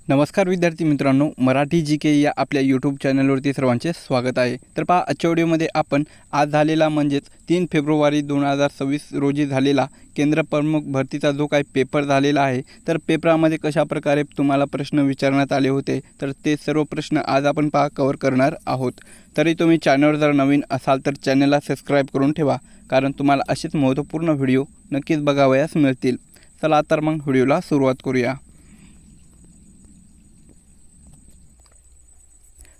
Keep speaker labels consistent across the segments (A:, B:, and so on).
A: नमस्कार विद्यार्थी मित्रांनो, मराठी जी के या आपल्या यूट्यूब चॅनलवरती सर्वांचे स्वागत आहे। तर पहा, आजच्या व्हिडिओमध्ये आपण आज झालेला म्हणजेच 3 फेब्रुवारी 2026 रोजी झालेला केंद्र प्रमुख भरतीचा जो काही पेपर झालेला आहे, तर पेपरामध्ये कशाप्रकारे तुम्हाला प्रश्न विचारण्यात आले होते, तर ते सर्व प्रश्न आज आपण कव्हर करणार आहोत। तरी तुम्ही चॅनलवर जर नवीन असाल तर चॅनलला सबस्क्राईब करून ठेवा, कारण तुम्हाला असेच महत्त्वपूर्ण व्हिडिओ नक्कीच बघावयास मिळतील। चला तर मग व्हिडिओला सुरुवात करूया।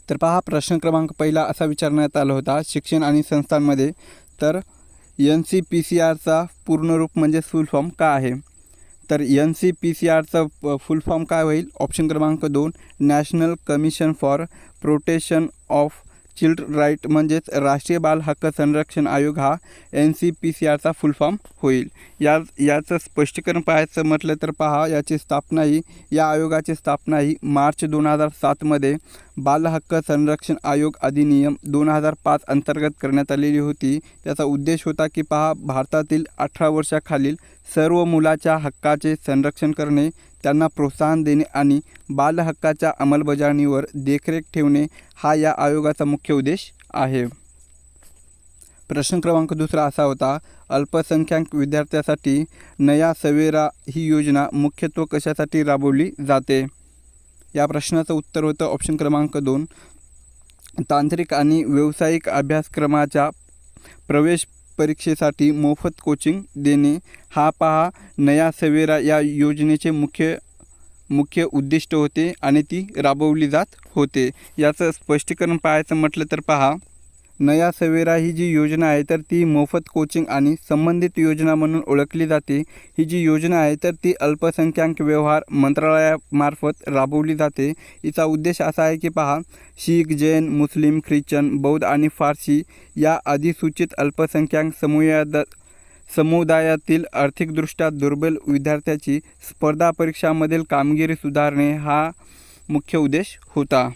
A: तर पहा, प्रश्न क्रमांक पहिला असा विचारण्यात आला होता, शिक्षण आणि संस्थांमध्ये तर NCPCRचा पूर्ण रूप म्हणजे फुल फॉर्म काय आहे? तर NCPCRचा फुल फॉर्म काय होईल? ऑप्शन क्रमांक 2 national commission for protection of children right म्हणजेच राष्ट्रीय बाल हक्क संरक्षण आयोग हा NCPCRचा फुल फॉर्म होईल। याचं स्पष्टीकरण पाहायचं म्हटलं तर पहा, या आयोगाची स्थापना ही मार्च 2007 मध्ये बाल हक्क संरक्षण आयोग अधिनियम 2005 अंतर्गत करण्यात आलेली होती। त्याचा उद्देश होता की पहा, भारतातील 18 वर्षाखालील सर्व मुलाच्या हक्काचे संरक्षण करणे, त्यांना प्रोत्साहन देणे आणि बाल हक्काच्या अंमलबजावणीवर देखरेख ठेवणे हा या आयोगाचा मुख्य उद्देश आहे। प्रश्न क्रमांक दुसरा असा होता, अल्पसंख्याक विद्यार्थ्यांसाठी नया सवेरा ही योजना मुख्यत्वे कशासाठी राबवली जाते? या प्रश्नाचं उत्तर होतं ऑप्शन क्रमांक 2 तांत्रिक आणि व्यावसायिक अभ्यासक्रमाच्या प्रवेश परीक्षेसाठी मोफत कोचिंग देणे हा पहा नया सवेरा या योजनेचे मुख्य उद्दिष्ट होते आणि ती राबवली जात होते। याचं स्पष्टीकरण पाहायचं म्हटलं तर पहा, नया सवेरा ही जी योजना आहे तर ती मोफत कोचिंग आणि संबंधित योजना म्हणून ओळखली जाते। ही जी योजना आहे तर ती अल्पसंख्याक व्यवहार मंत्रालयामार्फत राबवली जाते। हिचा उद्देश असा आहे की पहा, शीख, जैन, मुस्लिम, ख्रिश्चन, बौद्ध आणि फारसी या अधिसूचित अल्पसंख्याक समुदायातील आर्थिकदृष्ट्या दुर्बल विद्यार्थ्यांची स्पर्धा परीक्षांमधील कामगिरी सुधारणे हा मुख्य उद्देश होता।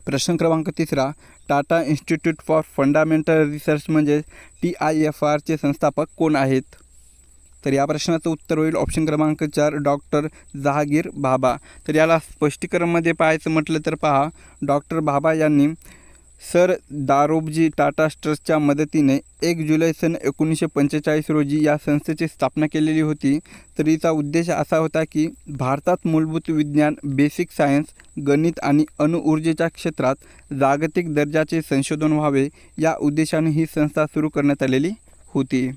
A: प्रश्न क्रमांक तिसरा, Tata institute for fundamental research म्हणजे TIFRचे संस्थापक कोण आहेत? तर या प्रश्नाचं उत्तर होईल ऑप्शन क्रमांक 4 डॉक्टर जहांगीर भाभा। तर याला स्पष्टीकरणमध्ये पाहायचं म्हटलं तर पहा, डॉक्टर भाभा यांनी सर दारोबजी टाटा ट्रस्टच्या मदतीने 1 जुलै सन 1945 रोजी या संस्थेची स्थापना केलेली होती। तर हिचा उद्देश असा होता की भारतात मूलभूत विज्ञान, बेसिक सायन्स, गणित आणि अणुऊर्जेच्या क्षेत्रात जागतिक दर्जाचे संशोधन व्हावे या उद्देशाने ही संस्था सुरू करण्यात आलेली होती।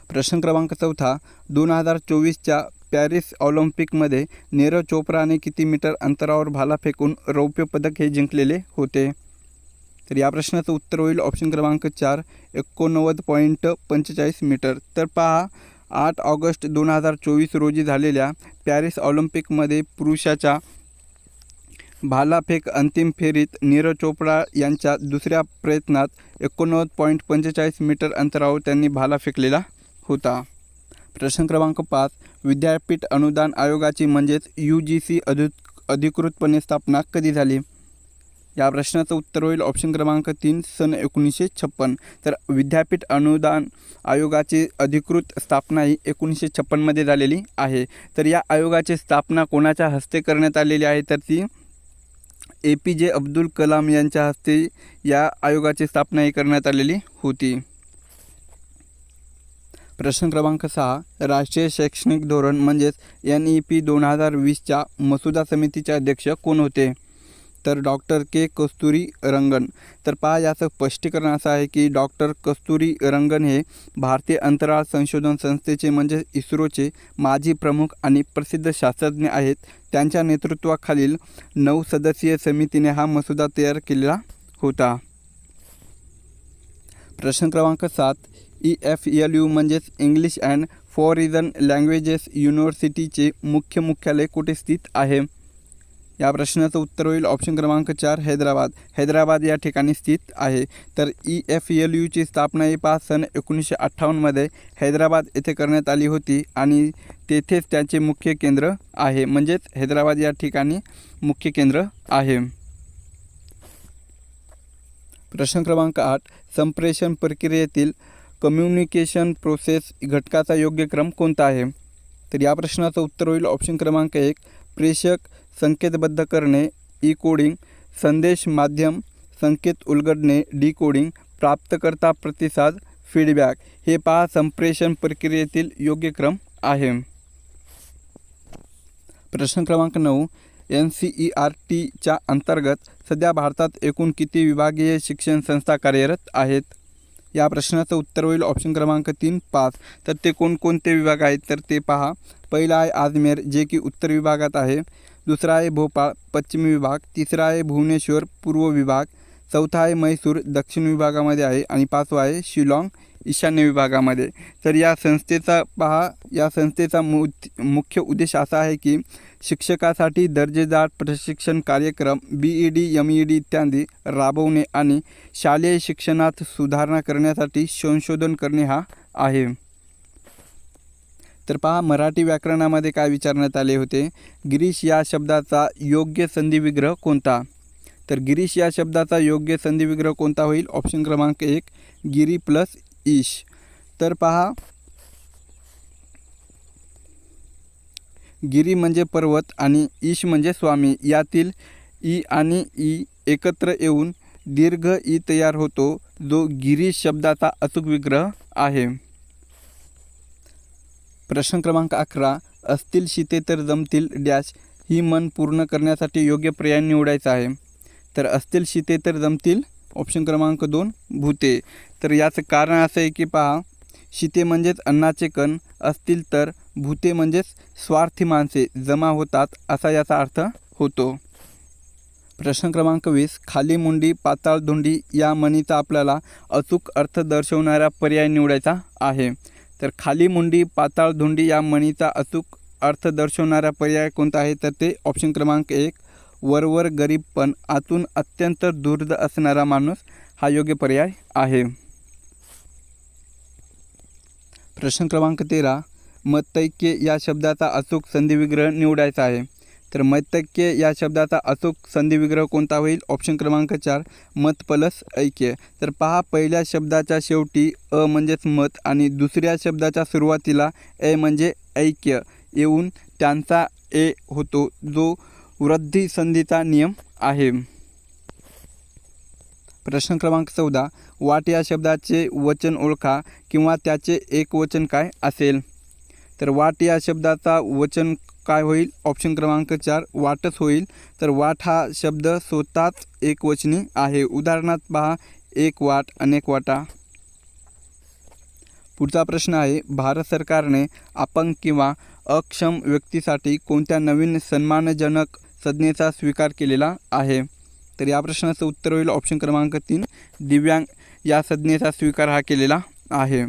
A: प्रश्न क्रमांक चौथा, 2024च्या पॅरिस ऑलिम्पिकमध्ये नीरज चोप्राने किती मीटर अंतरावर भाला फेकून रौप्य पदक हे जिंकलेले होते? तर या प्रश्नाचं उत्तर होईल ऑप्शन क्रमांक 4 89.45 मीटर। तर पहा, 8 ऑगस्ट 2024 रोजी झालेल्या पॅरिस ऑलिम्पिकमध्ये पुरुषाच्या भालाफेक अंतिम फेरीत नीरज चोप्रा यांच्या दुसऱ्या प्रयत्नात 89.45 मीटर अंतरावर त्यांनी भाला फेकलेला होता। प्रश्न क्रमांक 5 विद्यापीठ अनुदान आयोगाची म्हणजेच UGC अधिकृतपणे स्थापना कधी झाली? या प्रश्नाचं उत्तर होईल ऑप्शन क्रमांक 3 सन 1956। तर विद्यापीठ अनुदान आयोगाची अधिकृत स्थापना ही 1956 मध्ये झालेली आहे। तर या आयोगाची स्थापना कोणाच्या हस्ते करण्यात आलेली आहे? तर ती APJ अब्दुल कलाम यांच्या हस्ते या आयोगाची स्थापना ही करण्यात आलेली होती। प्रश्न क्रमांक 6 राष्ट्रीय शैक्षणिक धोरण म्हणजेच NEP 2020च्या मसुदा समितीचे अध्यक्ष कोण होते? तर डॉक्टर के कस्तुरी रंगन। तर पहा, याचं स्पष्टीकरण असं आहे की डॉक्टर कस्तुरी रंगन हे भारतीय अंतराळ संशोधन संस्थेचे म्हणजे इस्रोचे माजी प्रमुख आणि प्रसिद्ध शास्त्रज्ञ आहेत। त्यांच्या नेतृत्वाखालील 9 सदस्यीय समितीने हा मसुदा तयार केलेला होता। प्रश्न क्रमांक 7 EFLU म्हणजेच इंग्लिश अँड फॉरेन लँग्वेजेस युनिव्हर्सिटीचे मुख्यालय कुठे स्थित आहे? या प्रश्नाचं उत्तर होईल ऑप्शन क्रमांक 4 हैदराबाद या ठिकाणी स्थित आहे। तर EFLUची स्थापना ही 5 सन 1958 मध्ये हैदराबाद येथे करण्यात आली होती आणि तेथेच त्याचे मुख्य केंद्र आहे, म्हणजेच हैदराबाद या ठिकाणी मुख्य केंद्र आहे। प्रश्न क्रमांक 8 संप्रेषण प्रक्रियेतील कम्युनिकेशन प्रोसेस घटकाचा योग्य क्रम कोणता आहे? तर या प्रश्नाचं उत्तर होईल ऑप्शन क्रमांक 1 प्रेषक, संकेतबद्ध करणे, ई कोडिंग, संदेश माध्यम, संकेत उलगडणे, डी कोडिंग, प्राप्तकर्ता प्रतिसाद, फीडबॅक. हे पहा संप्रेषण प्रक्रियेतील योग्य क्रम आहे. प्रश्न क्रमांक 9 NCERTच्या अंतर्गत सध्या भारतात एकूण किती विभागीय शिक्षण संस्था कार्यरत आहेत? या प्रश्नाचं उत्तर होईल ऑप्शन क्रमांक 3 5. तर ते कोणकोणते विभाग आहेत तर ते पहा. पहिला आहे अजमेर जे की उत्तर विभागात आहे. दुसरा आहे भोपाळ पश्चिम विभाग. तिसरा आहे भुवनेश्वर पूर्व विभाग. चौथा आहे म्हैसूर दक्षिण विभागामध्ये आहे. आणि पाचवा आहे शिलाँग ईशान्य विभागामध्ये. तर या संस्थेचा मुख्य उद्देश असा आहे की शिक्षकासाठी दर्जेदार प्रशिक्षण कार्यक्रम BEd MEd इत्यादी राबवणे आणि शालेय शिक्षणात सुधारणा करण्यासाठी संशोधन करणे हा आहे. तर पहा मराठी व्याकरणामध्ये काय विचारण्यात आले होते. गिरीश या शब्दाचा योग्य संधिविग्रह कोणता? तर गिरीश या शब्दाचा योग्य संधिविग्रह कोणता होईल? ऑप्शन क्रमांक 1 गिरी प्लस ईश. तर पहा गिरी म्हणजे पर्वत आणि ईश म्हणजे स्वामी. यातील ई आणि ई एकत्र येऊन दीर्घ ई तयार होतो जो गिरीश शब्दाचा अचूक विग्रह आहे. प्रश्न क्रमांक 11 असतील शीते तर जमतील डॅश ही म्हण पूर्ण करण्यासाठी योग्य पर्याय निवडायचा आहे. तर असतील शीते तर जमतील ऑप्शन क्रमांक 2 भूते. तर याचं कारण असं आहे की पहा शीते म्हणजेच अन्नाचे कण, असतील तर भूते म्हणजेच स्वार्थी माणसे जमा होतात असा याचा अर्थ होतो. प्रश्न क्रमांक 20 खाली मुंडी पाताळ धुंडी या म्हणीचा आपल्याला अचूक अर्थ दर्शवणारा पर्याय निवडायचा आहे. तर खाली मुंडी पाताळ धुंडी या म्हणीचा अचूक अर्थ दर्शवणारा पर्याय कोणता आहे तर ते ऑप्शन क्रमांक 1 वरवर गरीब पण आतून अत्यंत दुर्द असणारा माणूस हा योग्य पर्याय आहे. प्रश्न क्रमांक 13 मतैक्य या शब्दाचा अचूक संधिविग्रह निवडायचा आहे. तर मतैक्य या शब्दाचा अचूक संधिविग्रह कोणता होईल? ऑप्शन क्रमांक 4 मत प्लस ऐक्य. तर पहा पहिल्या शब्दाच्या शेवटी अ म्हणजेच मत आणि दुसऱ्या शब्दाच्या सुरुवातीला ए म्हणजे ऐक्य येऊन त्यांचा ए होतो जो वृद्धी संधीचा नियम आहे. प्रश्न क्रमांक 14 वाट या शब्दाचे वचन ओळखा किंवा त्याचे एकवचन काय असेल? तर वाट या शब्दाचा वचन काय होईल? ऑप्शन क्रमांक 4 वाटच होईल. तर वाट हा शब्द स्वतःच एकवचनी आहे. उदाहरणार्थ पहा एक वाट अनेक वाटा. पुढचा प्रश्न आहे भारत सरकारने अपंग किंवा अक्षम व्यक्तीसाठी कोणत्या नवीन सन्मानजनक संज्ञेचा स्वीकार केलेला आहे? तर या प्रश्नाचं उत्तर होईल ऑप्शन क्रमांक 3 दिव्यांग या संज्ञेचा स्वीकार हा केलेला आहे.